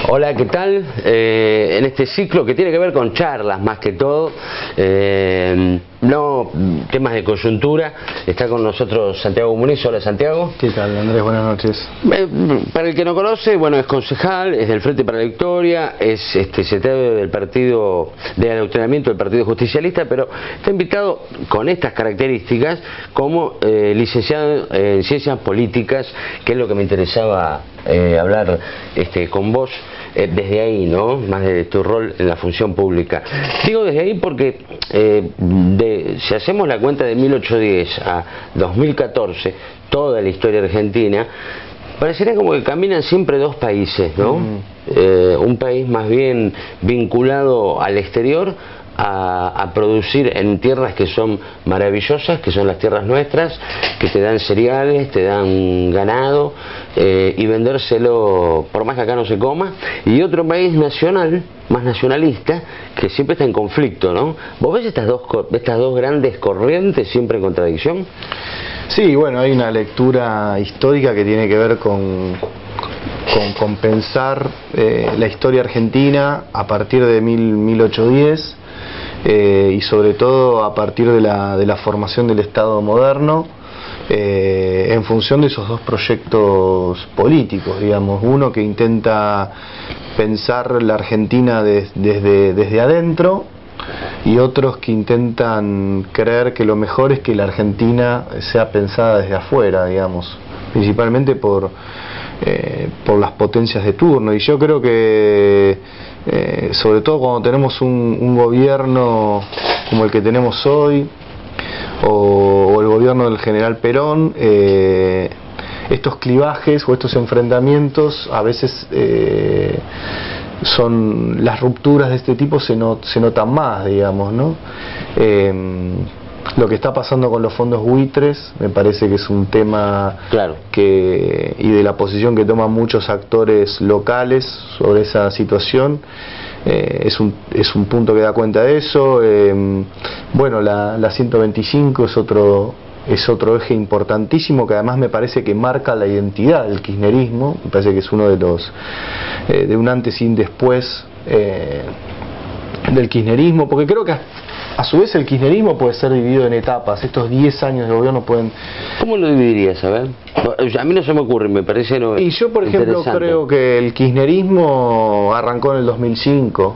Hola, ¿qué tal? En este ciclo que tiene que ver con charlas más que todo, no temas de coyuntura, está con nosotros Santiago Muniz. Hola, Santiago. ¿Qué tal, Andrés? Buenas noches. Para el que no conoce, bueno, es concejal, es del Frente para la Victoria, es secretario del Partido de Adoctrinamiento del Partido Justicialista, pero está invitado con estas características como licenciado en Ciencias Políticas, que es lo que me interesaba hablar con vos. Desde ahí, ¿no? Más de tu rol en la función pública. Digo desde ahí porque si hacemos la cuenta de 1810 a 2014, toda la historia argentina, parecería como que caminan siempre dos países, ¿no? Un país más bien vinculado al exterior, a producir en tierras que son maravillosas, que son las tierras nuestras, que te dan cereales, te dan ganado, y vendérselo por más que acá no se coma, y otro país nacional, más nacionalista, que siempre está en conflicto, ¿no? ¿Vos ves estas dos grandes corrientes siempre en contradicción? Sí, bueno, hay una lectura histórica que tiene que ver con pensar la historia argentina a partir de 1810, y sobre todo a partir de la formación del Estado moderno, en función de esos dos proyectos políticos, digamos, uno que intenta pensar la Argentina desde adentro, y otros que intentan creer que lo mejor es que la Argentina sea pensada desde afuera, digamos, principalmente por las potencias de turno. Y yo creo que sobre todo cuando tenemos un gobierno como el que tenemos hoy, o el gobierno del general Perón, estos clivajes o estos enfrentamientos a veces las rupturas de este tipo se notan más, digamos, ¿no? Lo que está pasando con los fondos buitres me parece que es un tema, claro, y de la posición que toman muchos actores locales sobre esa situación, es un punto que da cuenta de eso. Bueno, la 125 es otro eje importantísimo, que además me parece que marca la identidad del kirchnerismo. Me parece que es uno de un antes y un después del kirchnerismo, porque creo que a su vez el kirchnerismo puede ser dividido en etapas. Estos 10 años de gobierno pueden... ¿Cómo lo dividirías? A ver, a mí no se me ocurre, me parece no. Y yo, por ejemplo, creo que el kirchnerismo arrancó en el 2005,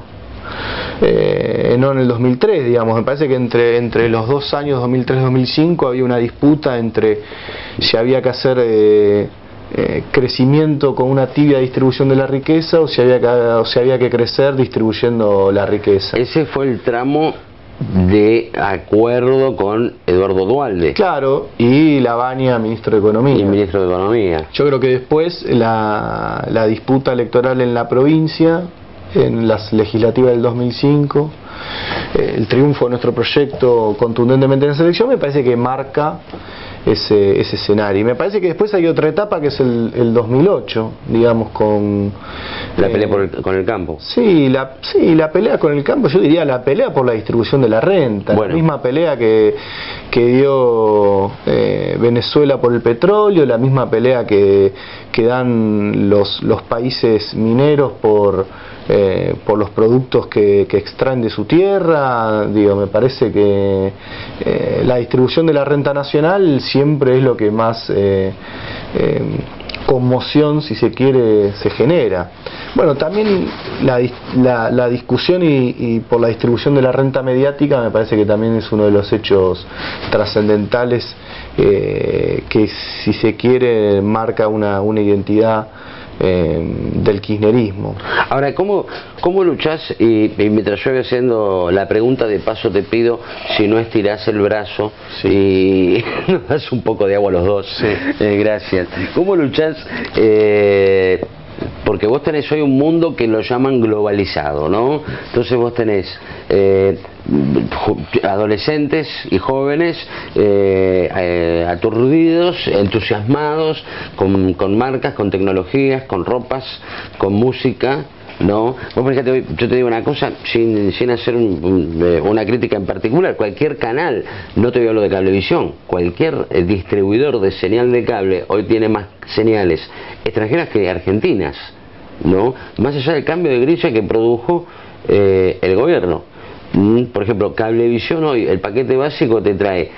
no en el 2003, digamos. Me parece que entre los 2 años 2003-2005 había una disputa entre si había que hacer crecimiento con una tibia distribución de la riqueza, o si había que crecer distribuyendo la riqueza. Ese fue el tramo de acuerdo con Eduardo Duhalde. Claro, y Lavagna, ministro de Economía. Y ministro de Economía. Yo creo que después la disputa electoral en la provincia, en las legislativas del 2005, el triunfo de nuestro proyecto contundentemente en la elección, me parece que marca ese escenario. Y me parece que después hay otra etapa que es el 2008, digamos, con la pelea con el campo. Sí, la pelea con el campo, yo diría la pelea por la distribución de la renta, bueno, la misma pelea que dio Venezuela por el petróleo, la misma pelea que dan los países mineros por los productos que extraen de su tierra. Digo, me parece que la distribución de la renta nacional siempre es lo que más conmoción, si se quiere, se genera. Bueno, también la discusión y por la distribución de la renta mediática me parece que también es uno de los hechos trascendentales, que, si se quiere, marca una identidad del kirchnerismo. Ahora, ¿cómo luchás? Y mientras yo voy haciendo la pregunta, de paso te pido si no estirás el brazo, sí, y nos das un poco de agua a los dos. Sí. Gracias. ¿Cómo luchás? Porque vos tenés hoy un mundo que lo llaman globalizado, ¿no? Entonces vos tenés adolescentes y jóvenes aturdidos, entusiasmados con marcas, con tecnologías, con ropas, con música, ¿no? Vos fíjate, yo te digo una cosa, sin hacer una crítica en particular, cualquier canal, no te voy a hablar de Cablevisión, cualquier distribuidor de señal de cable hoy tiene más señales extranjeras que argentinas. ¿no? Más allá del cambio de grilla que produjo el gobierno. Por ejemplo, Cablevisión hoy, el paquete básico te trae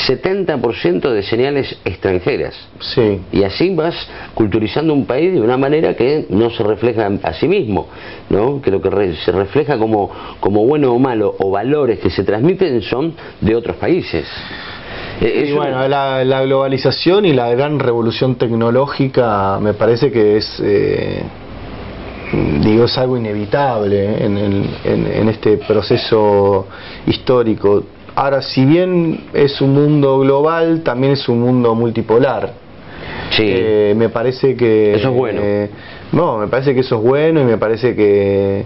70% de señales extranjeras. Sí. Y así vas culturizando un país de una manera que no se refleja a sí mismo, ¿no? Que lo que se refleja como bueno o malo, o valores que se transmiten, son de otros países. Y bueno, la globalización y la gran revolución tecnológica me parece que es algo inevitable en este proceso histórico. Ahora, si bien es un mundo global, también es un mundo multipolar. Sí. Me parece que eso es bueno. No, me parece que eso es bueno, y me parece que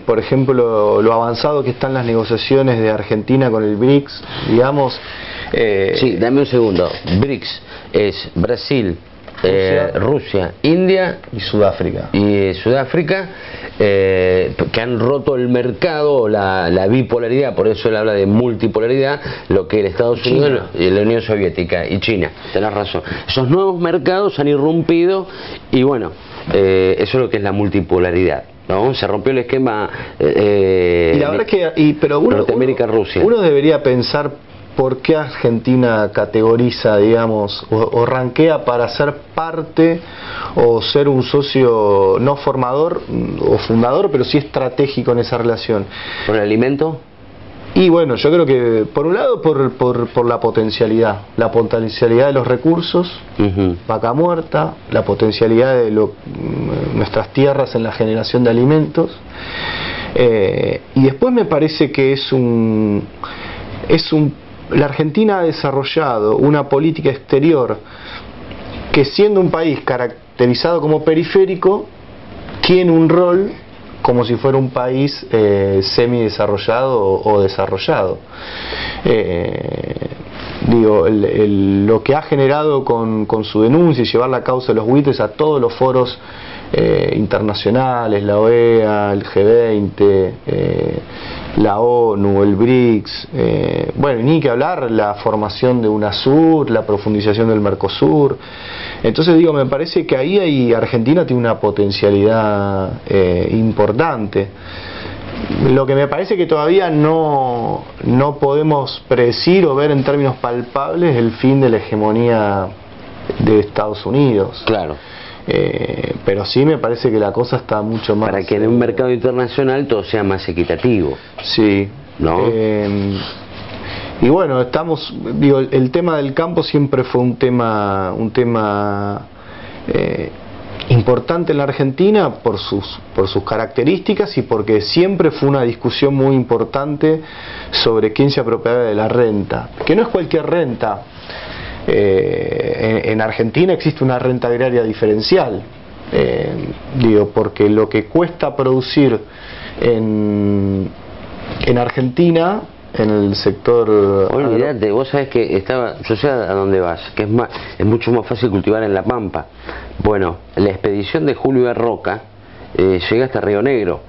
por ejemplo, lo avanzado que están las negociaciones de Argentina con el BRICS, digamos. Sí, dame un segundo. BRICS es Brasil, Rusia, India y Sudáfrica. Que han roto el mercado, la bipolaridad, por eso él habla de multipolaridad, lo que el Estados Unidos y la Unión Soviética y China. Tenés razón. Esos nuevos mercados han irrumpido y bueno, eso es lo que es la multipolaridad, ¿no? Se rompió el esquema y la verdad que Norteamérica-Rusia. Uno debería pensar por qué Argentina categoriza, digamos, o rankea para ser parte o ser un socio no formador o fundador, pero sí estratégico en esa relación. ¿Por el alimento? Y bueno, yo creo que por un lado por la potencialidad de los recursos, vaca muerta, la potencialidad de nuestras tierras en la generación de alimentos, y después me parece que la Argentina ha desarrollado una política exterior que, siendo un país caracterizado como periférico, tiene un rol como si fuera un país semidesarrollado o desarrollado. Lo que ha generado con su denuncia y llevar la causa de los buitres a todos los foros internacionales, la OEA, el G20, la ONU, el BRICS, bueno, ni que hablar la formación de UNASUR, la profundización del Mercosur. Entonces me parece que ahí Argentina tiene una potencialidad importante. Lo que me parece que todavía no podemos predecir o ver en términos palpables el fin de la hegemonía de Estados Unidos. Claro. Pero sí me parece que la cosa está mucho más... Para que en un mercado internacional todo sea más equitativo. Sí. ¿No? Y bueno, el tema del campo siempre fue un tema importante en la Argentina por sus características, y porque siempre fue una discusión muy importante sobre quién se apropiaba de la renta, que no es cualquier renta. En Argentina existe una renta agraria diferencial, porque lo que cuesta producir en Argentina, en el sector... Olvídate, vos sabés que yo sé a dónde vas, que es mucho más fácil cultivar en La Pampa. Bueno, la expedición de Julio de Roca llega hasta Río Negro.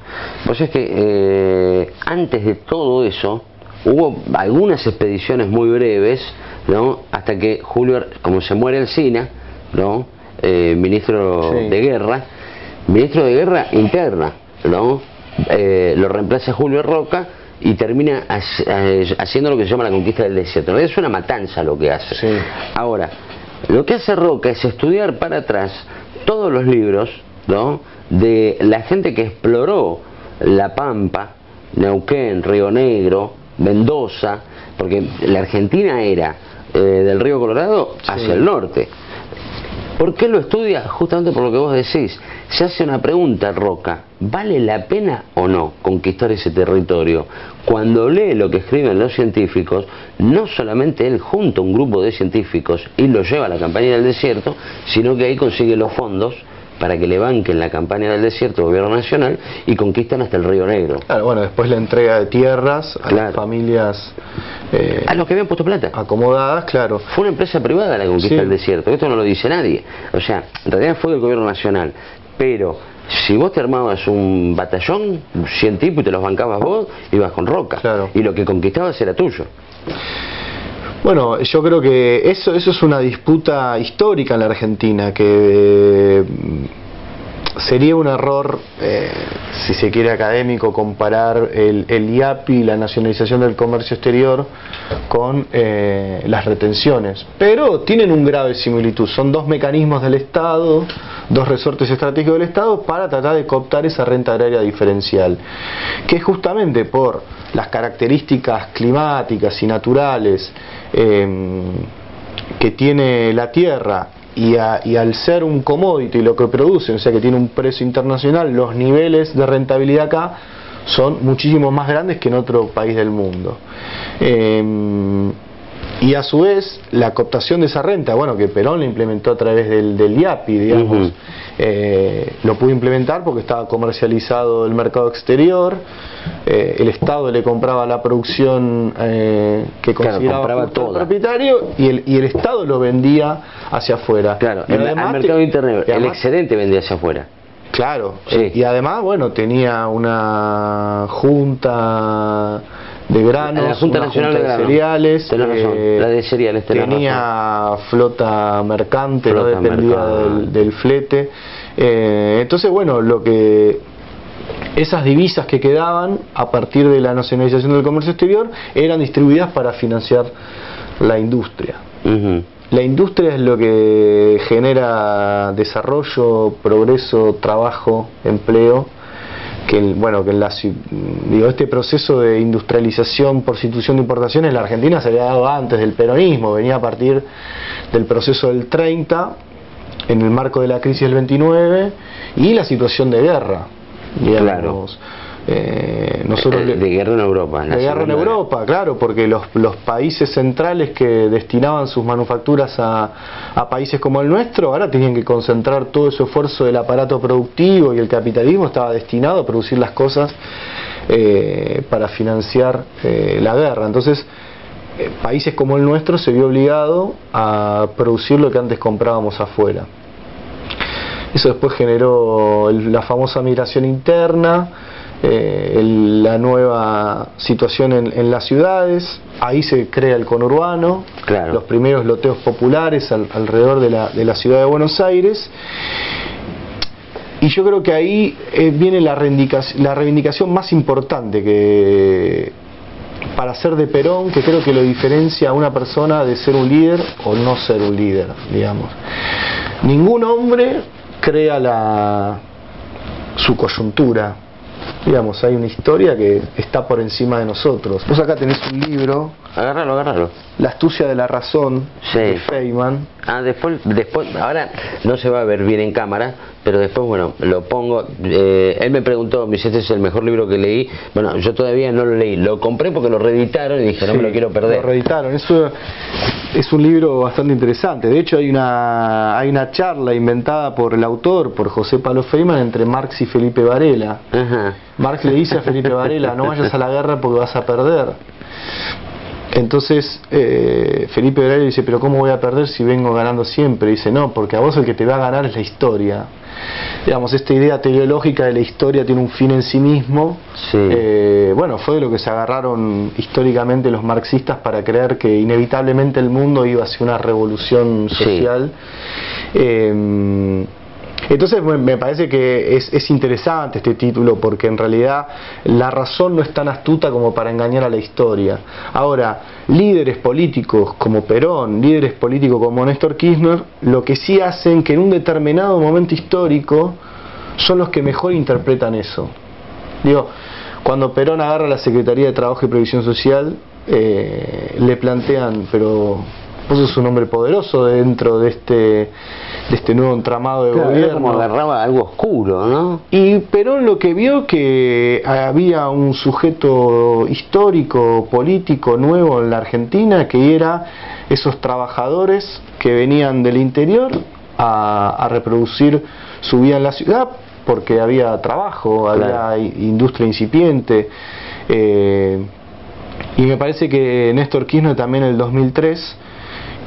Vos sabés que antes de todo eso hubo algunas expediciones muy breves, ¿no? Hasta que Julio, como se muere Alsina, ¿no? Ministro de guerra interna, ¿no? Lo reemplaza Julio Roca y termina haciendo lo que se llama la conquista del desierto. Es una matanza lo que hace. Sí. Ahora, lo que hace Roca es estudiar para atrás todos los libros, ¿no? De la gente que exploró La Pampa, Neuquén, Río Negro, Mendoza, porque la Argentina era del río Colorado hacia el norte. ¿Por qué lo estudia? Justamente por lo que vos decís. Se hace una pregunta, Roca: ¿vale la pena o no conquistar ese territorio? Cuando lee lo que escriben los científicos, no solamente él junta un grupo de científicos y lo lleva a la campaña del desierto, sino que ahí consigue los fondos para que le banquen la campaña del desierto, gobierno nacional, y conquistan hasta el Río Negro. Claro, bueno, después la entrega de tierras a las familias... a los que habían puesto plata. Acomodadas, claro. Fue una empresa privada la conquista del desierto, esto no lo dice nadie. O sea, en realidad fue del gobierno nacional, pero si vos te armabas un batallón, 100 tipos, y te los bancabas vos, ibas con Roca. Claro. Y lo que conquistabas era tuyo. Bueno, yo creo que eso es una disputa histórica en la Argentina, que sería un error, si se quiere académico, comparar el IAPI, la nacionalización del comercio exterior, con las retenciones, pero tienen un grave similitud. Son dos mecanismos del Estado, dos resortes estratégicos del Estado para tratar de cooptar esa renta agraria diferencial, que justamente por las características climáticas y naturales que tiene la tierra, y al ser un commodity lo que produce, o sea que tiene un precio internacional, los niveles de rentabilidad acá son muchísimo más grandes que en otro país del mundo. Y a su vez la cooptación de esa renta, bueno, que Perón la implementó a través del IAPI, digamos, lo pudo implementar porque estaba comercializado el mercado exterior, el Estado le compraba la producción que consideraba justo al propietario, y el Estado lo vendía hacia afuera. Claro, al mercado interno, el excedente vendía hacia afuera. Claro, sí. Y además, bueno, tenía una junta de granos, la Junta Nacional de cereales, tenés razón, la de cereales, tenía flota mercante, no dependía del flete. Entonces, bueno, esas divisas que quedaban a partir de la nacionalización del comercio exterior eran distribuidas para financiar la industria. La industria es lo que genera desarrollo, progreso, trabajo, empleo, que este proceso de industrialización por sustitución de importaciones en la Argentina se había dado antes del peronismo, venía a partir del proceso del 30, en el marco de la crisis del 29 y la situación de guerra, digamos. Nosotros de guerra en Europa. De guerra en Europa, claro, porque los países centrales que destinaban sus manufacturas a países como el nuestro, ahora tenían que concentrar todo su esfuerzo del aparato productivo, y el capitalismo estaba destinado a producir las cosas para financiar la guerra. Entonces, países como el nuestro se vio obligado a producir lo que antes comprábamos afuera. Eso después generó la famosa migración interna, la nueva situación en las ciudades. Ahí se crea el conurbano, claro, los primeros loteos populares alrededor de la ciudad de Buenos Aires. Y yo creo que ahí viene la reivindicación más importante para ser de Perón, que creo que lo diferencia a una persona de ser un líder o no ser un líder, digamos. Ningún hombre crea su coyuntura. Digamos, hay una historia que está por encima de nosotros. Vos acá tenés un libro, agárralo. La astucia de la razón, sí, de Feynman. Después, ahora no se va a ver bien en cámara, pero después, bueno, lo pongo. Él me preguntó, me dice, este es el mejor libro que leí. Bueno, yo todavía no lo leí, lo compré porque lo reeditaron y dije, no me lo quiero perder. Lo reeditaron, eso es un libro bastante interesante. De hecho, hay una charla inventada por el autor, por José Pablo Feynman, entre Marx y Felipe Varela. Marx le dice a Felipe Varela, no vayas a la guerra porque vas a perder. Entonces Felipe Varela dice, pero ¿cómo voy a perder si vengo ganando siempre? Y dice, no, porque a vos el que te va a ganar es la historia. Digamos, esta idea teleológica de la historia tiene un fin en sí mismo. Sí. Bueno, fue de lo que se agarraron históricamente los marxistas para creer que inevitablemente el mundo iba hacia una revolución social. Sí. Entonces me parece que es interesante este título, porque en realidad la razón no es tan astuta como para engañar a la historia. Ahora, líderes políticos como Perón, líderes políticos como Néstor Kirchner, lo que sí hacen que en un determinado momento histórico son los que mejor interpretan eso. Digo, cuando Perón agarra la Secretaría de Trabajo y Previsión Social, le plantean, pero vos sos un hombre poderoso dentro de este nuevo entramado de gobierno. Era como agarraba algo oscuro, ¿no? Y Perón lo que vio que había un sujeto histórico, político nuevo en la Argentina, que era esos trabajadores que venían del interior a reproducir su vida en la ciudad, porque había trabajo, había industria incipiente. Y me parece que Néstor Kirchner también en el 2003,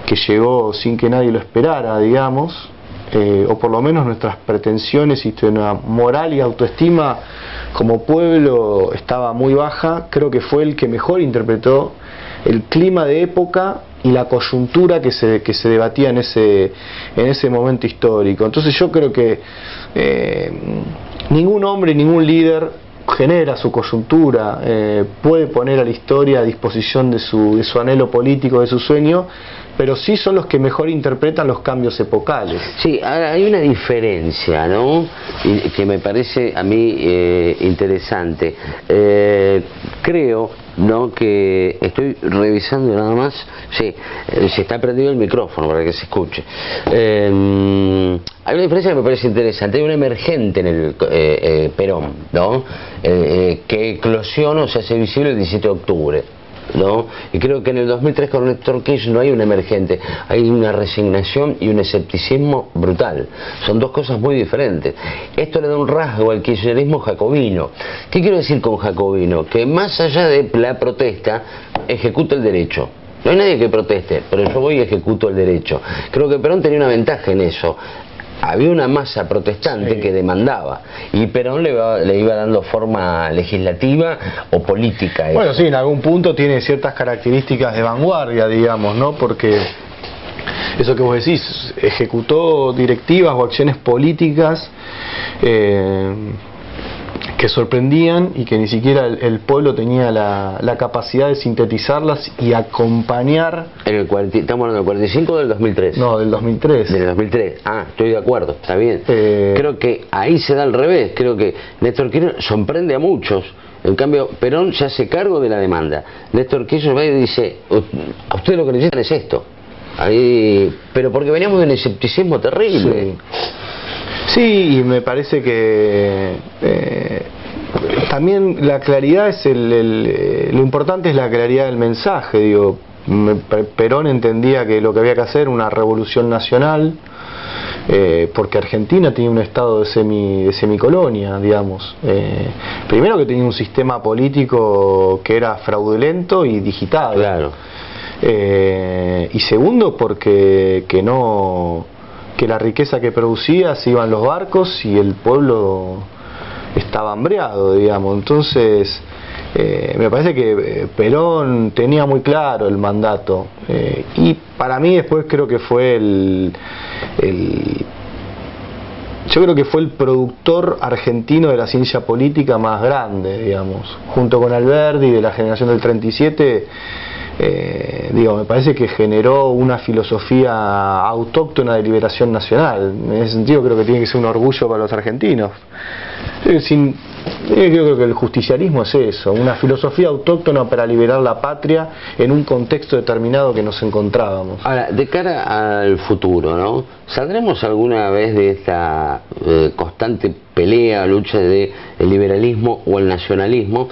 que llegó sin que nadie lo esperara, digamos, o por lo menos nuestras pretensiones y nuestra moral y autoestima como pueblo estaba muy baja, creo que fue el que mejor interpretó el clima de época y la coyuntura que se debatía en ese momento histórico. Entonces yo creo que ningún hombre, ningún líder genera su coyuntura, puede poner a la historia a disposición de su anhelo político, de su sueño, pero sí son los que mejor interpretan los cambios epocales. Sí, hay una diferencia, ¿no? Y que me parece a mí interesante. Creo, ¿no?, que estoy revisando nada más. Sí, se está prendido el micrófono para que se escuche. Hay una diferencia que me parece interesante. Hay un emergente en el Perón, ¿no? Que eclosiona o se hace visible el 17 de octubre, ¿no? Y creo que en el 2003 con Néstor Kirchner no hay un emergente, hay una resignación y un escepticismo brutal. Son dos cosas muy diferentes. Esto le da un rasgo al kirchnerismo jacobino. ¿Qué quiero decir con jacobino? Que más allá de la protesta, ejecuta el derecho. No hay nadie que proteste, pero yo voy y ejecuto el derecho. Creo que Perón tenía una ventaja en eso. Había una masa protestante, sí, que demandaba, y Perón le iba dando forma legislativa o política. Bueno, sí, en algún punto tiene ciertas características de vanguardia, digamos, ¿no? Porque eso que vos decís, ejecutó directivas o acciones políticas que sorprendían y que ni siquiera el pueblo tenía la capacidad de sintetizarlas y acompañar. ¿Estamos hablando del 45 o del 2003? No, del 2003. Del 2003, estoy de acuerdo, está bien. Creo que ahí se da al revés, creo que Néstor Kirchner sorprende a muchos. En cambio, Perón se hace cargo de la demanda. Néstor Kirchner va y dice, a ustedes lo que necesitan es esto. Ahí, pero porque veníamos de un escepticismo terrible. Sí. Sí, y me parece que también la claridad es lo importante es la claridad del mensaje. Digo, Perón entendía que lo que había que hacer era una revolución nacional, porque Argentina tenía un estado de semicolonia, digamos. Primero que tenía un sistema político que era fraudulento y digitado. Claro. Y segundo porque que la riqueza que producía se iban los barcos y el pueblo estaba hambreado, digamos. Entonces me parece que Perón tenía muy claro el mandato, y para mí después creo que fue yo creo que fue el productor argentino de la ciencia política más grande, digamos, junto con Alberdi de la generación del 37. Me parece que generó una filosofía autóctona de liberación nacional. En ese sentido creo que tiene que ser un orgullo para los argentinos. Yo creo que el justicialismo es eso, una filosofía autóctona para liberar la patria en un contexto determinado que nos encontrábamos. Ahora, de cara al futuro, ¿no? ¿Saldremos alguna vez de esta constante pelea, lucha de el liberalismo o el nacionalismo,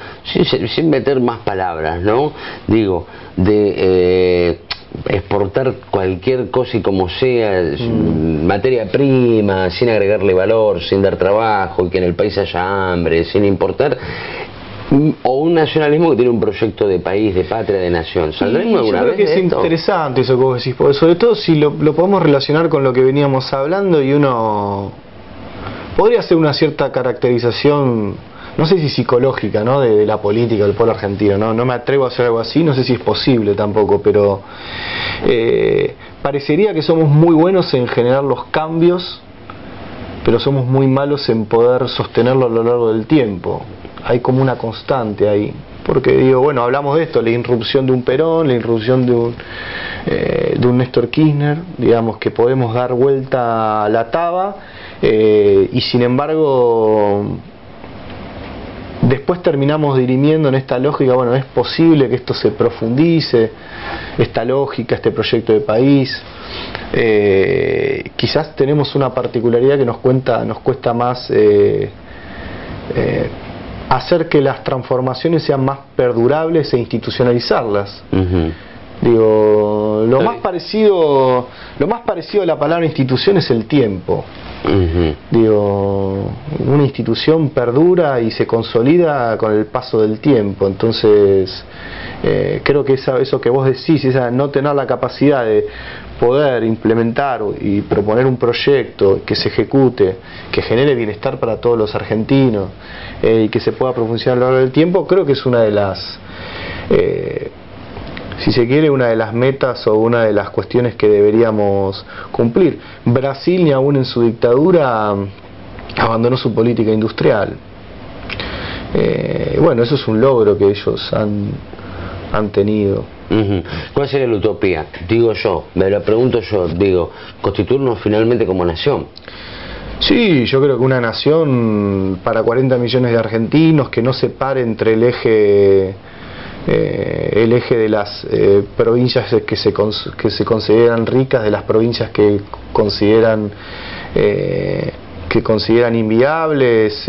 sin meter más palabras, ¿no? Digo, de exportar cualquier cosa y como sea, materia prima, sin agregarle valor, sin dar trabajo, y que en el país haya hambre, sin importar, o un nacionalismo que tiene un proyecto de país, de patria, de nación? ¿Saldremos alguna vez de esto? Es interesante eso que vos decís, porque sobre todo si lo podemos relacionar con lo que veníamos hablando, y uno podría hacer una cierta caracterización, no sé si psicológica, ¿no?, de la política del pueblo argentino. No me atrevo a hacer algo así, no sé si es posible tampoco, pero parecería que somos muy buenos en generar los cambios, pero somos muy malos en poder sostenerlo a lo largo del tiempo. Hay como una constante ahí, porque digo, bueno, hablamos de esto, la irrupción de un Perón, la irrupción de un Néstor Kirchner, digamos que podemos dar vuelta a la taba, y sin embargo después terminamos dirimiendo en esta lógica, bueno, es posible que esto se profundice, esta lógica, este proyecto de país. Quizás tenemos una particularidad que nos cuesta más hacer que las transformaciones sean más perdurables e institucionalizarlas. Digo, lo más parecido a la palabra institución es el tiempo. Digo, una institución perdura y se consolida con el paso del tiempo. Entonces creo que eso que vos decís, esa no tener la capacidad de poder implementar y proponer un proyecto que se ejecute, que genere bienestar para todos los argentinos, y que se pueda profundizar a lo largo del tiempo, creo que es una de las si se quiere, una de las metas o una de las cuestiones que deberíamos cumplir. Brasil, ni aún en su dictadura, abandonó su política industrial. Bueno, eso es un logro que ellos han tenido. ¿Cuál sería la utopía? Digo yo, me lo pregunto yo, digo, constituirnos finalmente como nación. Sí, yo creo que una nación para 40 millones de argentinos, que no se pare entre el eje de las provincias que se consideran ricas, de las provincias que consideran inviables,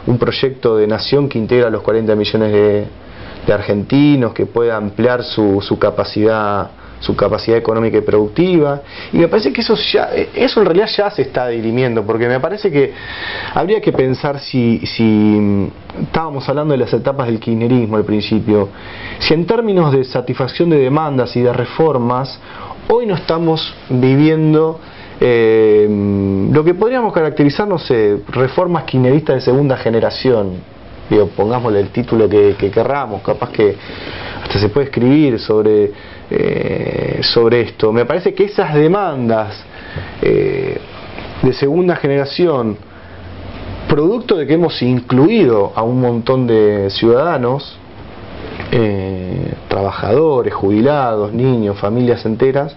un proyecto de nación que integra a los 40 millones de argentinos, que pueda ampliar su capacidad económica y productiva. Y me parece que eso en realidad ya se está dirimiendo, porque me parece que habría que pensar, si estábamos hablando de las etapas del kirchnerismo al principio, si en términos de satisfacción de demandas y de reformas, hoy no estamos viviendo lo que podríamos caracterizar, no sé, reformas kirchneristas de segunda generación. Digo, pongámosle el título que querramos, capaz que hasta se puede escribir sobre esto. Me parece que esas demandas de segunda generación, producto de que hemos incluido a un montón de ciudadanos, trabajadores, jubilados, niños, familias enteras,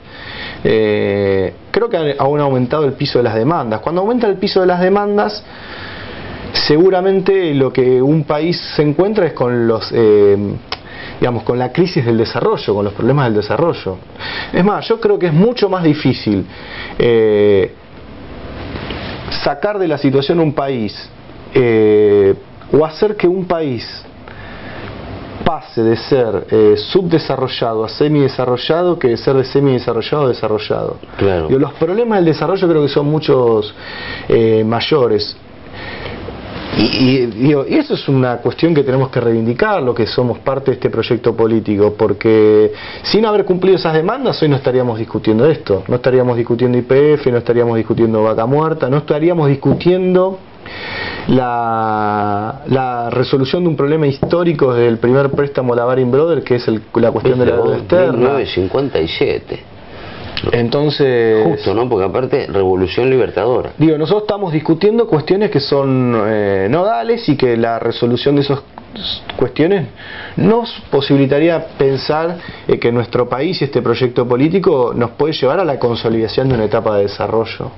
creo que han aumentado el piso de las demandas. Cuando aumenta el piso de las demandas, seguramente lo que un país se encuentra es con con la crisis del desarrollo, con los problemas del desarrollo. Es más, yo creo que es mucho más difícil sacar de la situación un país o hacer que un país pase de ser subdesarrollado a semidesarrollado que de ser de semidesarrollado a desarrollado. Claro. Los problemas del desarrollo creo que son muchos mayores. Y eso es una cuestión que tenemos que reivindicar, lo que somos parte de este proyecto político, porque sin haber cumplido esas demandas hoy no estaríamos discutiendo esto, no estaríamos discutiendo YPF, no estaríamos discutiendo vaca muerta, no estaríamos discutiendo la resolución de un problema histórico del primer préstamo a la Baring Brothers, que es la cuestión de la deuda externa. 1957. Entonces, justo, ¿no? Porque aparte, revolución libertadora. Digo, nosotros estamos discutiendo cuestiones que son nodales, y que la resolución de esas cuestiones nos posibilitaría pensar que nuestro país y este proyecto político nos puede llevar a la consolidación de una etapa de desarrollo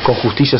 con justicia